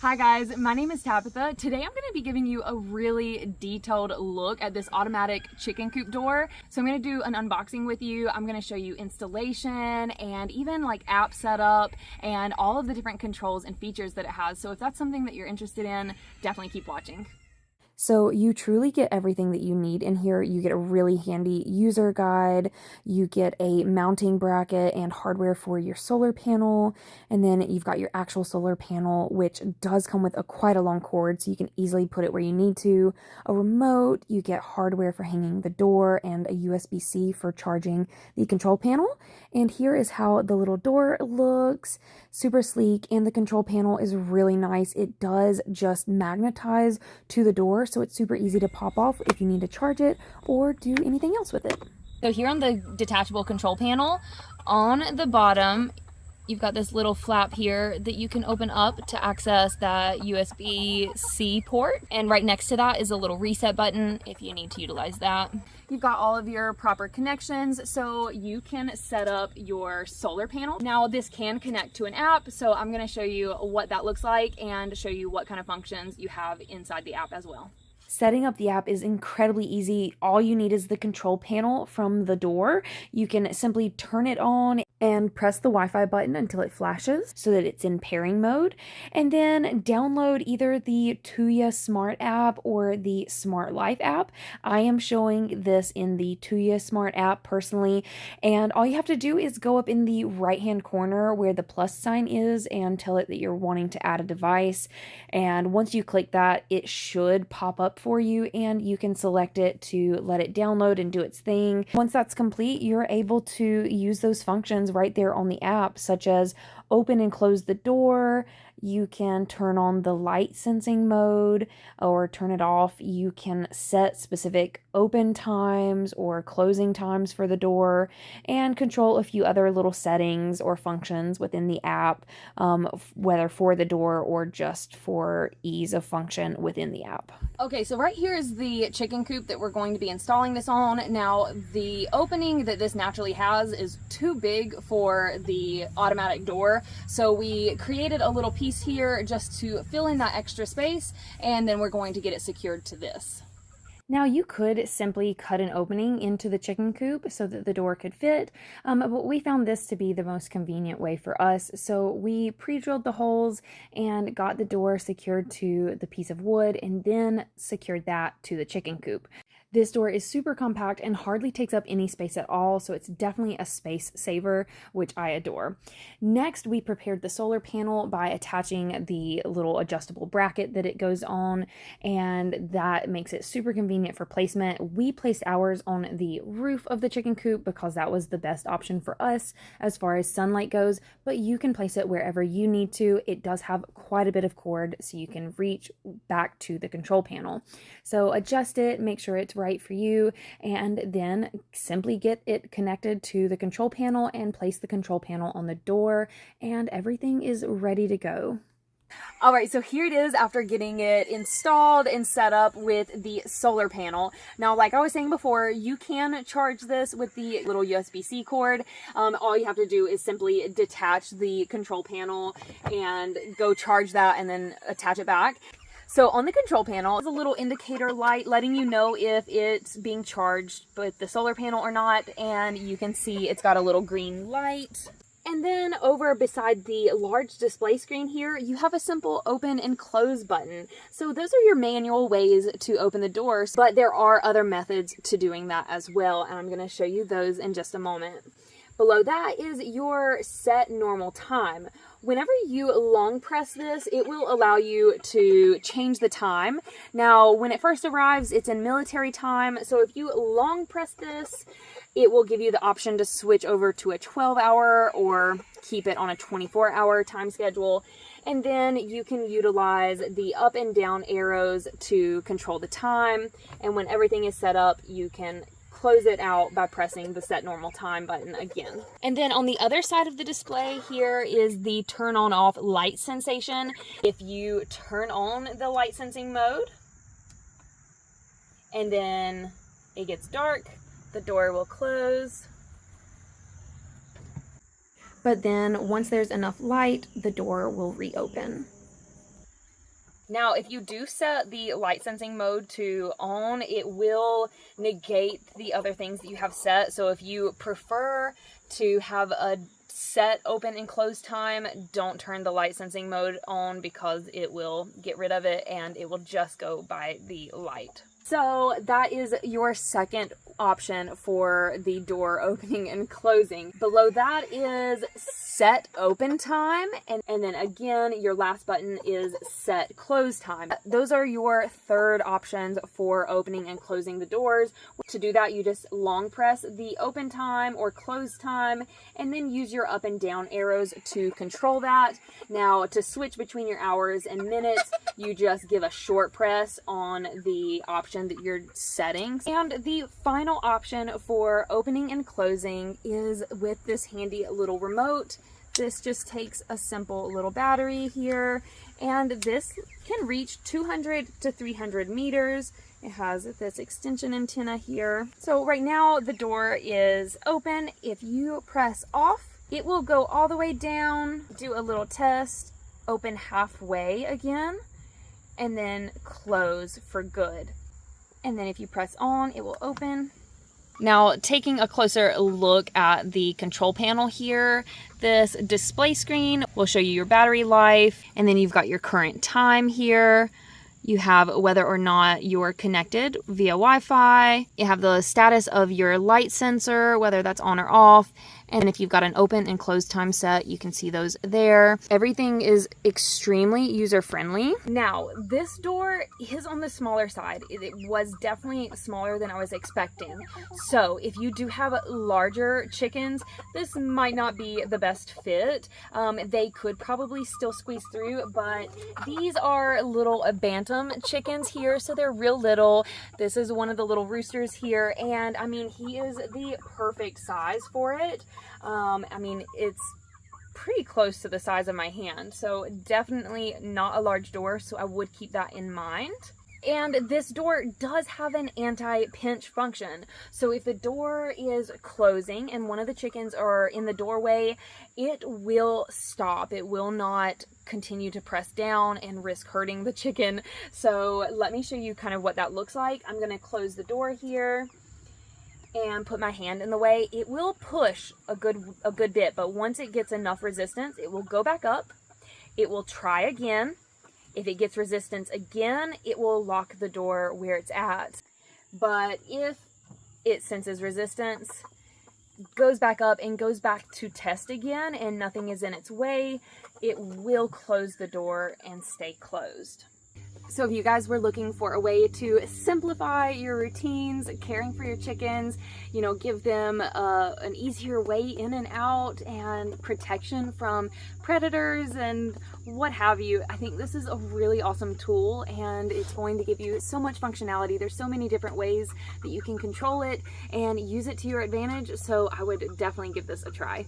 Hi guys, my name is Tabitha. Today I'm going to be giving you a really detailed look at this automatic chicken coop door. So I'm going to do an unboxing with you. I'm going to show you installation and even like app setup and all of the different controls and features that it has. So if that's something that you're interested in, definitely keep watching. So you truly get everything that you need in here. You get a really handy user guide, you get a mounting bracket and hardware for your solar panel, and then you've got your actual solar panel, which does come with quite a long cord, so you can easily put it where you need to. A remote, you get hardware for hanging the door, and a USB-C for charging the control panel. And here is how the little door looks. Super sleek, and the control panel is really nice. It does just magnetize to the door, so it's super easy to pop off if you need to charge it or do anything else with it. So here on the detachable control panel, on the bottom, you've got this little flap here that you can open up to access that USB-C port. And right next to that is a little reset button if you need to utilize that. You've got all of your proper connections so you can set up your solar panel. Now this can connect to an app, so I'm going to show you what that looks like and show you what kind of functions you have inside the app as well. Setting up the app is incredibly easy. All you need is the control panel from the door. You can simply turn it on and press the Wi-Fi button until it flashes so that it's in pairing mode, and then download either the TUYA Smart app or the Smart Life app. I am showing this in the TUYA Smart app personally, and all you have to do is go up in the right hand corner where the plus sign is and tell it that you're wanting to add a device, and once you click that, it should pop up for you and you can select it to let it download and do its thing. Once that's complete, you're able to use those functions right there on the app, such as open and close the door. You can turn on the light sensing mode or turn it off. You can set specific open times or closing times for the door and control a few other little settings or functions within the app, whether for the door or just for ease of function within the app. Okay, so right here is the chicken coop that we're going to be installing this on. Now, the opening that this naturally has is too big for the automatic door, so we created a little piece here just to fill in that extra space, and then we're going to get it secured to this. Now you could simply cut an opening into the chicken coop so that the door could fit, but we found this to be the most convenient way for us. So we pre-drilled the holes and got the door secured to the piece of wood and then secured that to the chicken coop. This door is super compact and hardly takes up any space at all, so it's definitely a space saver, which I adore. Next, we prepared the solar panel by attaching the little adjustable bracket that it goes on, and that makes it super convenient for placement. We placed ours on the roof of the chicken coop because that was the best option for us as far as sunlight goes, but you can place it wherever you need to. It does have quite a bit of cord, so you can reach back to the control panel. So adjust it, make sure it's right for you, and then simply get it connected to the control panel and place the control panel on the door, and everything is ready to go. All right, so here it is after getting it installed and set up with the solar panel. Now, like I was saying before, you can charge this with the little USB-C cord. All you have to do is simply detach the control panel and go charge that and then attach it back. So on the control panel is a little indicator light letting you know if it's being charged with the solar panel or not, and you can see it's got a little green light. And then over beside the large display screen here, you have a simple open and close button. So those are your manual ways to open the doors, but there are other methods to doing that as well, and I'm going to show you those in just a moment. Below that is your set normal time. Whenever you long press this, it will allow you to change the time. Now, when it first arrives, it's in military time. So if you long press this, it will give you the option to switch over to a 12-hour or keep it on a 24-hour time schedule. And then you can utilize the up and down arrows to control the time. And when everything is set up, you can close it out by pressing the set normal time button again. And then on the other side of the display here is the turn on off light sensation. If you turn on the light sensing mode and then it gets dark, the door will close. But then once there's enough light, the door will reopen. Now, if you do set the light sensing mode to on, it will negate the other things that you have set. So if you prefer to have a set open and close time, don't turn the light sensing mode on because it will get rid of it and it will just go by the light. So that is your second option for the door opening and closing. Below that is set open time, and then again your last button is set close time. Those are your third options for opening and closing the doors. To do that, you just long press the open time or close time and then use your up and down arrows to control that. Now, to switch between your hours and minutes, you just give a short press on the option that you're setting. And the final option for opening and closing is with this handy little remote. This just takes a simple little battery here, and this can reach 200 to 300 meters. It has this extension antenna here. So right now the door is open. If you press off, it will go all the way down, do a little test, open halfway again, and then close for good. And then if you press on, it will open. Now, taking a closer look at the control panel here, this display screen will show you your battery life, and then you've got your current time here. You have whether or not you're connected via Wi-Fi. You have the status of your light sensor, whether that's on or off. And if you've got an open and close time set, you can see those there. Everything is extremely user-friendly. Now, this door is on the smaller side. It was definitely smaller than I was expecting. So if you do have larger chickens, this might not be the best fit. They could probably still squeeze through, but these are little bantam chickens here, so they're real little. This is one of the little roosters here, and I mean, he is the perfect size for it. I mean, it's pretty close to the size of my hand, so definitely not a large door, so I would keep that in mind. And this door does have an anti-pinch function. So if the door is closing and one of the chickens are in the doorway, it will stop. It will not continue to press down and risk hurting the chicken. So let me show you kind of what that looks like. I'm going to close the door here and put my hand in the way. It will push a good bit, but once it gets enough resistance, it will go back up. It will try again. If it gets resistance again, it will lock the door where it's at. But if it senses resistance, goes back up and goes back to test again, and nothing is in its way, it will close the door and stay closed. So if you guys were looking for a way to simplify your routines, caring for your chickens, you know, give them an easier way in and out and protection from predators and what have you, I think this is a really awesome tool, and it's going to give you so much functionality. There's so many different ways that you can control it and use it to your advantage, so I would definitely give this a try.